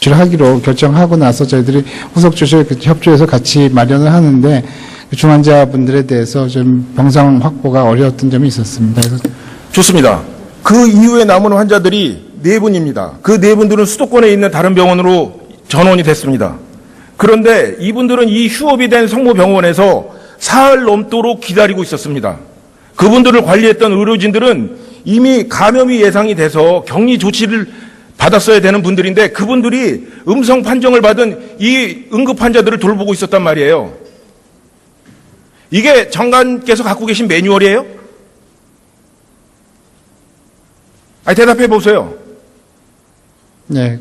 조치를 하기로 결정하고 나서 저희들이 후속 조치를 협조해서 같이 마련을 하는데 중환자분들에 대해서 좀 병상 확보가 어려웠던 점이 있었습니다. 그래서 좋습니다. 그 이후에 남은 환자들이 4분입니다. 그 4분들은 수도권에 있는 다른 병원으로 전원이 됐습니다. 그런데 이분들은 이 휴업이 된 성모병원에서 사흘 넘도록 기다리고 있었습니다. 그분들을 관리했던 의료진들은 이미 감염이 예상이 돼서 격리 조치를 받았어야 되는 분들인데 그분들이 음성 판정을 받은 이 응급 환자들을 돌보고 있었단 말이에요. 이게 장관께서 갖고 계신 매뉴얼이에요? 아니, 대답해 보세요. 네,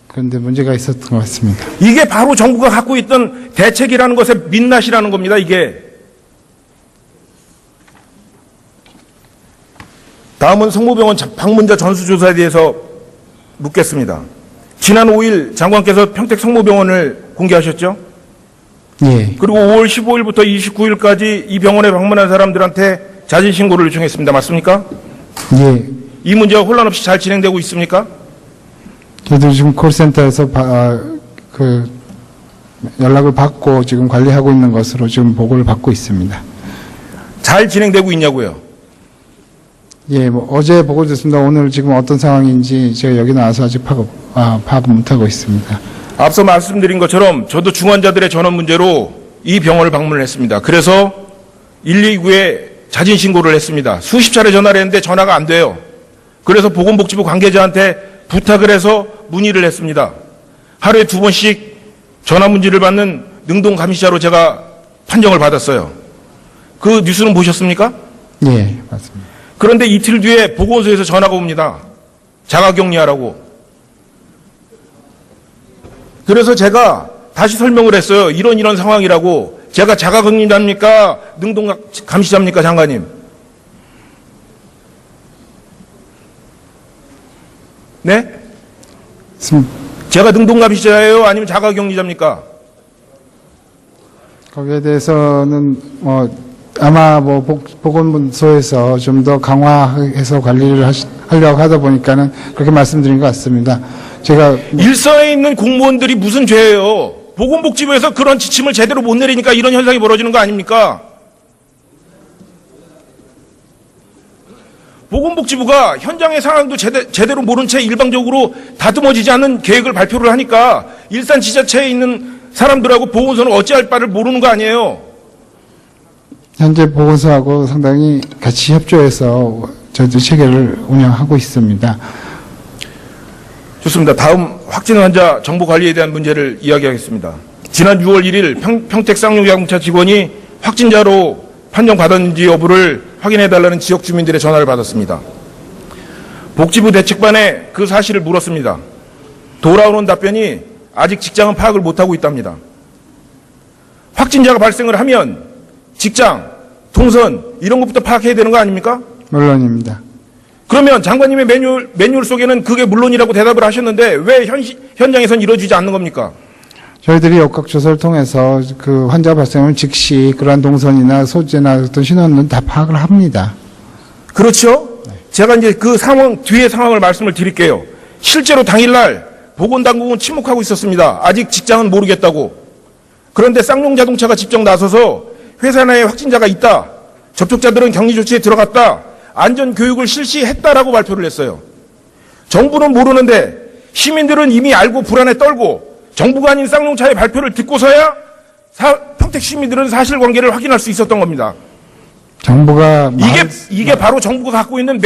그런데 문제가 있었던 것 같습니다. 이게 바로 정부가 갖고 있던 대책이라는 것의 민낯이라는 겁니다, 이게. 다음은 성모병원 방문자 전수조사에 대해서 묻겠습니다. 지난 5일 장관께서 평택 성모병원을 공개하셨죠? 예, 그리고 5월 15일부터 29일까지 이 병원에 방문한 사람들한테 자진신고를 요청했습니다. 맞습니까? 예. 이 문제가 혼란 없이 잘 진행되고 있습니까? 저희들 지금 콜센터에서 연락을 받고 지금 관리하고 있는 것으로 지금 보고를 받고 있습니다. 잘 진행되고 있냐고요? 예, 뭐 어제 보고 됐습니다. 오늘 지금 어떤 상황인지 제가 여기 나와서 아직 파악을 못하고 있습니다. 앞서 말씀드린 것처럼 저도 중환자들의 전원 문제로 이 병원을 방문을 했습니다. 그래서 129에 자진신고를 했습니다. 수십 차례 전화를 했는데 전화가 안 돼요. 그래서 보건복지부 관계자한테 부탁을 해서 문의를 했습니다. 하루에 2번씩 전화 문의를 받는 능동감시자로 제가 판정을 받았어요. 그 뉴스는 보셨습니까? 예, 맞습니다. 그런데 이틀 뒤에 보건소에서 전화가 옵니다. 자가격리하라고. 그래서 제가 다시 설명을 했어요. 이런 상황이라고. 제가 자가격리자입니까? 능동감시자입니까, 장관님? 네? 제가 능동감시자예요? 아니면 자가격리자입니까? 거기에 대해서는 아마 보건소에서 좀 더 강화해서 관리를 하려고 하다 보니까는 그렇게 말씀드린 것 같습니다. 제가 일선에 있는 공무원들이 무슨 죄예요? 보건복지부에서 그런 지침을 제대로 못 내리니까 이런 현상이 벌어지는 거 아닙니까? 보건복지부가 현장의 상황도 제대로 모른 채 일방적으로 다듬어지지 않는 계획을 발표를 하니까 일산 지자체에 있는 사람들하고 보건소는 어찌할 바를 모르는 거 아니에요? 현재 보건소하고 상당히 같이 협조해서 저희들 체계를 운영하고 있습니다. 좋습니다. 다음 확진 환자 정보 관리에 대한 문제를 이야기하겠습니다. 지난 6월 1일 평택 쌍용자동차 직원이 확진자로 판정받았는지 여부를 확인해달라는 지역 주민들의 전화를 받았습니다. 복지부 대책반에 그 사실을 물었습니다. 돌아오는 답변이 아직 직장은 파악을 못하고 있답니다. 확진자가 발생을 하면 직장, 동선 이런 것부터 파악해야 되는 거 아닙니까? 물론입니다. 그러면 장관님의 매뉴얼 속에는 그게 물론이라고 대답을 하셨는데 왜 현장에선 이루어지지 않는 겁니까? 저희들이 역학조사를 통해서 그 환자 발생하면 즉시 그러한 동선이나 소재나 어떤 신원은 다 파악을 합니다. 그렇죠? 제가 이제 그 상황, 뒤의 상황을 말씀을 드릴게요. 실제로 당일날 보건당국은 침묵하고 있었습니다. 아직 직장은 모르겠다고. 그런데 쌍용자동차가 직접 나서서 회사 내에 확진자가 있다. 접촉자들은 격리 조치에 들어갔다. 안전교육을 실시했다라고 발표를 했어요. 정부는 모르는데 시민들은 이미 알고 불안에 떨고 정부가 아닌 쌍용차의 발표를 듣고서야 평택 시민들은 사실관계를 확인할 수 있었던 겁니다. 정부가 이게 바로 정부가 갖고 있는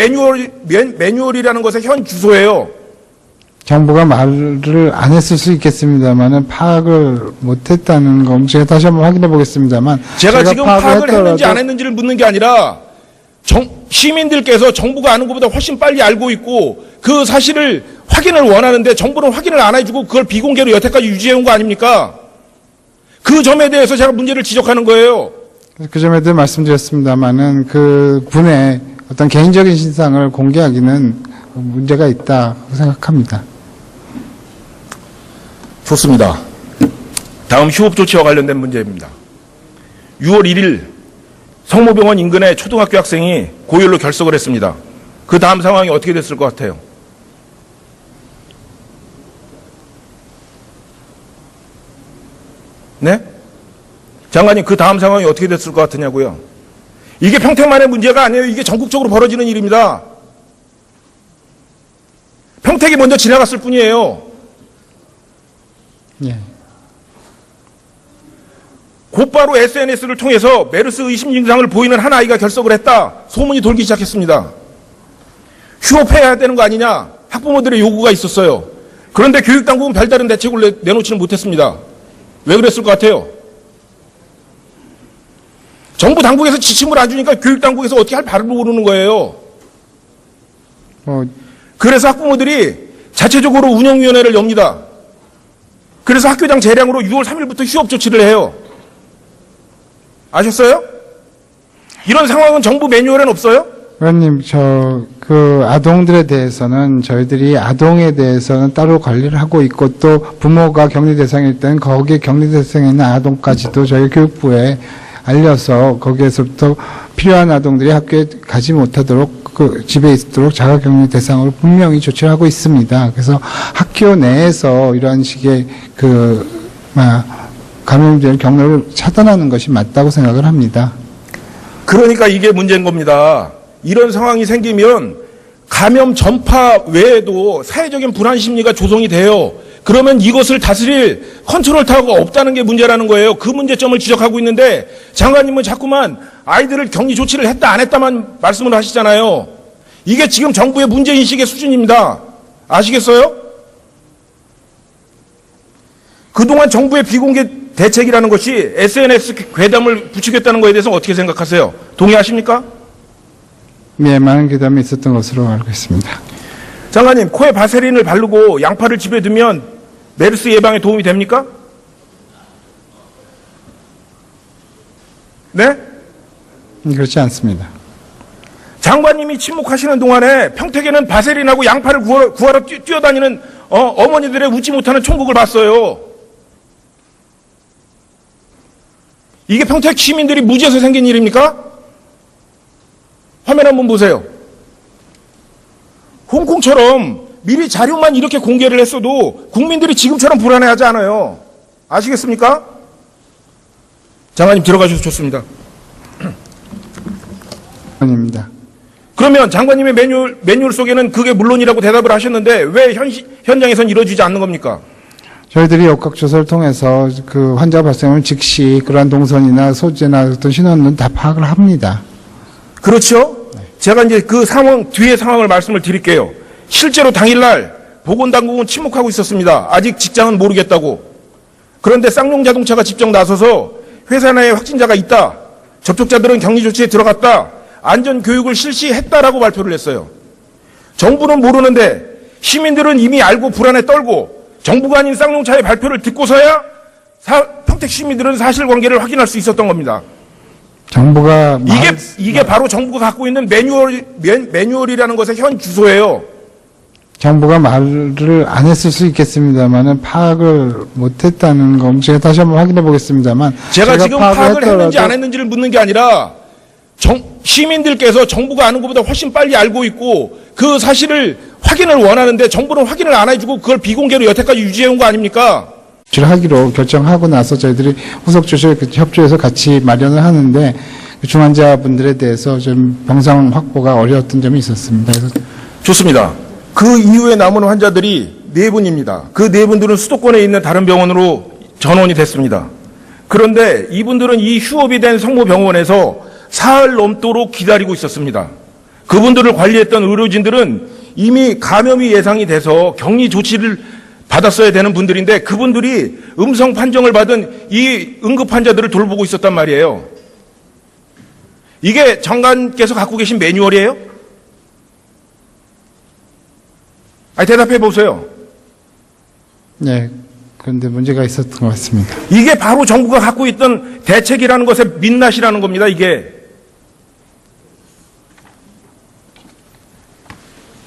매뉴얼이라는 것의 현 주소예요. 정부가 말을 안 했을 수 있겠습니다만은 파악을 못했다는 거 제가 다시 한번 확인해 보겠습니다만 제가 지금 파악을 했는지 안 했더라도 했는지를 묻는 게 아니라 시민들께서 정부가 아는 것보다 훨씬 빨리 알고 있고 그 사실을 확인을 원하는데 정부는 확인을 안 해주고 그걸 비공개로 여태까지 유지해온 거 아닙니까? 그 점에 대해서 제가 문제를 지적하는 거예요. 그 점에 대해 말씀드렸습니다만은 그 분의 어떤 개인적인 신상을 공개하기는 문제가 있다고 생각합니다. 좋습니다. 다음 휴업 조치와 관련된 문제입니다. 6월 1일 성모병원 인근의 초등학교 학생이 고열로 결석을 했습니다. 그 다음 상황이 어떻게 됐을 것 같아요? 네? 장관님, 그 다음 상황이 어떻게 됐을 것 같으냐고요? 이게 평택만의 문제가 아니에요. 이게 전국적으로 벌어지는 일입니다. 평택이 먼저 지나갔을 뿐이에요. 예. 곧바로 SNS를 통해서 메르스 의심 증상을 보이는 한 아이가 결석을 했다. 소문이 돌기 시작했습니다. 휴업해야 되는 거 아니냐. 학부모들의 요구가 있었어요. 그런데 교육당국은 별다른 대책을 내놓지는 못했습니다. 왜 그랬을 것 같아요? 정부 당국에서 지침을 안 주니까 교육당국에서 어떻게 할 바를 모르는 거예요. 그래서 학부모들이 자체적으로 운영위원회를 엽니다. 그래서 학교장 재량으로 6월 3일부터 휴업 조치를 해요. 아셨어요? 이런 상황은 정부 매뉴얼엔 없어요? 의원님, 그 아동들에 대해서는 저희들이 아동에 대해서는 따로 관리를 하고 있고 또 부모가 격리 대상일 때는 거기에 격리 대상에 있는 아동까지도 저희 교육부에 알려서 거기에서부터 필요한 아동들이 학교에 가지 못하도록 그 집에 있도록 자가격리 대상으로 분명히 조치를 하고 있습니다. 그래서 학교 내에서 이러한 식의 감염된 경로를 차단하는 것이 맞다고 생각을 합니다. 그러니까 이게 문제인 겁니다. 이런 상황이 생기면 감염 전파 외에도 사회적인 불안 심리가 조성이 돼요. 그러면 이것을 다스릴 컨트롤 타워가 없다는 게 문제라는 거예요. 그 문제점을 지적하고 있는데 장관님은 자꾸만 아이들을 격리 조치를 했다 안 했다만 말씀을 하시잖아요. 이게 지금 정부의 문제인식의 수준입니다. 아시겠어요? 그동안 정부의 비공개 대책이라는 것이 SNS 괴담을 부추겼다는 것에 대해서 어떻게 생각하세요? 동의하십니까? 네, 많은 괴담이 있었던 것으로 알고 있습니다. 장관님, 코에 바세린을 바르고 양파를 집에 두면 메르스 예방에 도움이 됩니까? 네? 그렇지 않습니다. 장관님이 침묵하시는 동안에 평택에는 바세린하고 양파를 구하러 뛰어다니는 어머니들의 웃지 못하는 총국을 봤어요. 이게 평택 시민들이 무지해서 생긴 일입니까? 화면 한번 보세요. 홍콩처럼 미리 자료만 이렇게 공개를 했어도 국민들이 지금처럼 불안해하지 않아요. 아시겠습니까? 장관님 들어가셔서 좋습니다. 아닙니다. 그러면 장관님의 매뉴얼 속에는 그게 물론이라고 대답을 하셨는데 왜 현장에선 이루어지지 않는 겁니까? 저희들이 역학조사를 통해서 그 환자 발생을 즉시 그러한 동선이나 소재나 어떤 신원은 다 파악을 합니다. 그렇죠? 제가 이제 그 상황, 뒤의 상황을 말씀을 드릴게요. 실제로 당일날 보건당국은 침묵하고 있었습니다. 아직 직장은 모르겠다고. 그런데 쌍용자동차가 직접 나서서 회사 내에 확진자가 있다. 접촉자들은 격리 조치에 들어갔다. 안전교육을 실시했다라고 발표를 했어요. 정부는 모르는데 시민들은 이미 알고 불안에 떨고 정부가 아닌 쌍용차의 발표를 듣고서야 평택 시민들은 사실관계를 확인할 수 있었던 겁니다. 정부가 이게 바로 정부가 갖고 있는 매뉴얼이라는 것의 현 주소예요. 정부가 말을 안 했을 수 있겠습니다만은 파악을 못했다는 거 제가 다시 한번 확인해 보겠습니다만 제가 지금 파악을 했는지 안 했더라도 했는지를 묻는 게 아니라 시민들께서 정부가 아는 것보다 훨씬 빨리 알고 있고 그 사실을 확인을 원하는데 정부는 확인을 안 해주고 그걸 비공개로 여태까지 유지해온 거 아닙니까? 하기로 결정하고 나서 저희들이 후속 조치를 협조해서 같이 마련을 하는데 중환자분들에 대해서 좀 병상 확보가 어려웠던 점이 있었습니다. 그래서 좋습니다. 그 이후에 남은 환자들이 4분입니다. 그 4분들은 수도권에 있는 다른 병원으로 전원이 됐습니다. 그런데 이분들은 이 휴업이 된 성모병원에서 사흘 넘도록 기다리고 있었습니다. 그분들을 관리했던 의료진들은 이미 감염이 예상이 돼서 격리 조치를 받았어야 되는 분들인데 그분들이 음성 판정을 받은 이 응급 환자들을 돌보고 있었단 말이에요. 이게 장관께서 갖고 계신 매뉴얼이에요? 아니, 대답해 보세요. 네, 그런데 문제가 있었던 것 같습니다. 이게 바로 정부가 갖고 있던 대책이라는 것의 민낯이라는 겁니다, 이게.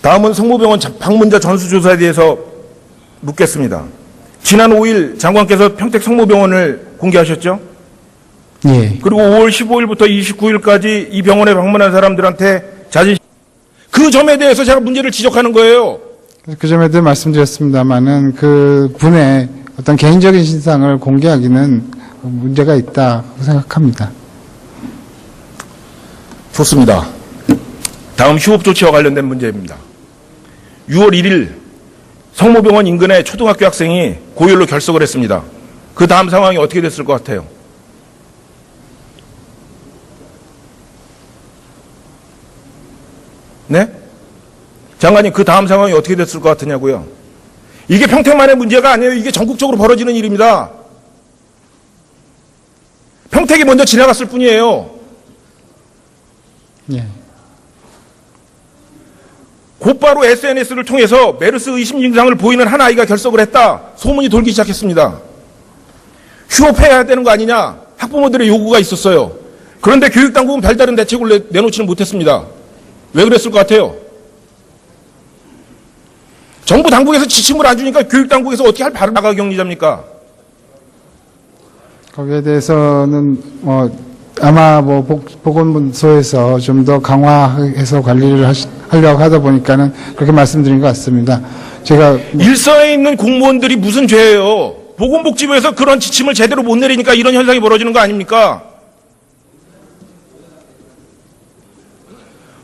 다음은 성모병원 방문자 전수조사에 대해서 묻겠습니다. 지난 5일 장관께서 평택 성모병원을 공개하셨죠? 예. 그리고 5월 15일부터 29일까지 이 병원에 방문한 사람들한테 그 점에 대해서 제가 문제를 지적하는 거예요. 그 점에도 말씀드렸습니다만은 그 분의 어떤 개인적인 신상을 공개하기는 문제가 있다고 생각합니다. 좋습니다. 다음 휴업 조치와 관련된 문제입니다. 6월 1일 성모병원 인근의 초등학교 학생이 고열로 결석을 했습니다. 그 다음 상황이 어떻게 됐을 것 같아요? 네? 장관님, 그 다음 상황이 어떻게 됐을 것 같으냐고요? 이게 평택만의 문제가 아니에요. 이게 전국적으로 벌어지는 일입니다. 평택이 먼저 지나갔을 뿐이에요. 예. 곧바로 SNS를 통해서 메르스 의심 증상을 보이는 한 아이가 결석을 했다. 소문이 돌기 시작했습니다. 휴업해야 되는 거 아니냐. 학부모들의 요구가 있었어요. 그런데 교육당국은 별다른 대책을 내놓지는 못했습니다. 왜 그랬을 것 같아요? 정부 당국에서 지침을 안 주니까 교육당국에서 어떻게 할 바를 나가 격리자입니까? 거기에 대해서는 아마 보건소에서 좀 더 강화해서 관리를 하려고 하다 보니까는 그렇게 말씀드린 것 같습니다. 제가 일선에 있는 공무원들이 무슨 죄예요? 보건복지부에서 그런 지침을 제대로 못 내리니까 이런 현상이 벌어지는 거 아닙니까?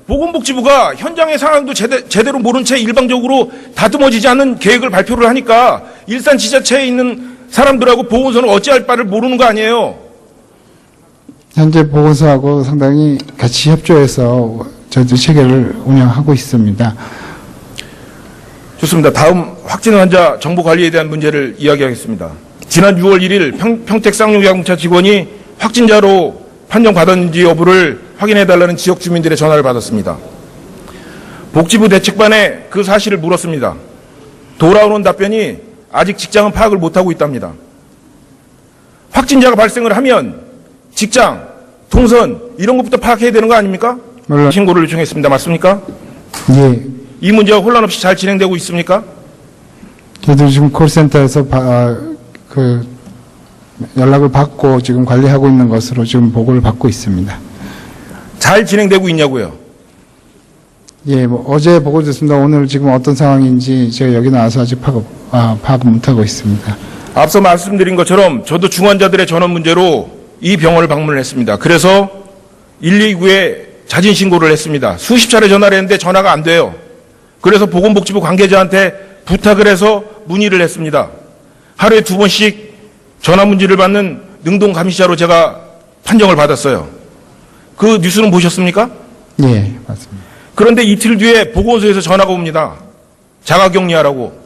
보건복지부가 현장의 상황도 제대로 모른 채 일방적으로 다듬어지지 않는 계획을 발표를 하니까 일산 지자체에 있는 사람들하고 보건소는 어찌할 바를 모르는 거 아니에요? 현재 보건소하고 상당히 같이 협조해서 저희들 체계를 운영하고 있습니다. 좋습니다. 다음 확진 환자 정보 관리에 대한 문제를 이야기하겠습니다. 지난 6월 1일 평택 쌍용자동차 직원이 확진자로 판정받았는지 여부를 확인해달라는 지역 주민들의 전화를 받았습니다. 복지부 대책반에 그 사실을 물었습니다. 돌아오는 답변이 아직 직장은 파악을 못하고 있답니다. 확진자가 발생을 하면 직장, 동선 이런 것부터 파악해야 되는 거 아닙니까? 물론. 신고를 요청했습니다. 맞습니까? 예. 이 문제가 혼란 없이 잘 진행되고 있습니까? 저희들 지금 콜센터에서 연락을 받고 지금 관리하고 있는 것으로 지금 보고를 받고 있습니다. 잘 진행되고 있냐고요? 예, 어제 보고됐습니다. 오늘 지금 어떤 상황인지 제가 여기 나와서 아직 파악 못하고 있습니다. 앞서 말씀드린 것처럼 저도 중환자들의 전원 문제로 이 병원을 방문을 했습니다. 그래서 129에 자진 신고를 했습니다. 수십 차례 전화를 했는데 전화가 안 돼요. 그래서 보건복지부 관계자한테 부탁을 해서 문의를 했습니다. 하루에 2번씩 전화 문의를 받는 능동 감시자로 제가 판정을 받았어요. 그 뉴스는 보셨습니까? 예, 맞습니다. 그런데 이틀 뒤에 보건소에서 전화가 옵니다. 자가격리하라고.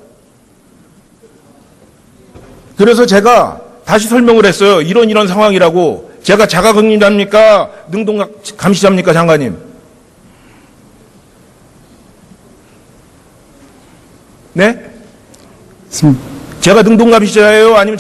그래서 제가 다시 설명을 했어요. 이런 상황이라고. 제가 자가격리자입니까? 능동 감시자입니까, 장관님? 네? 제가 능동 감시자예요? 아니면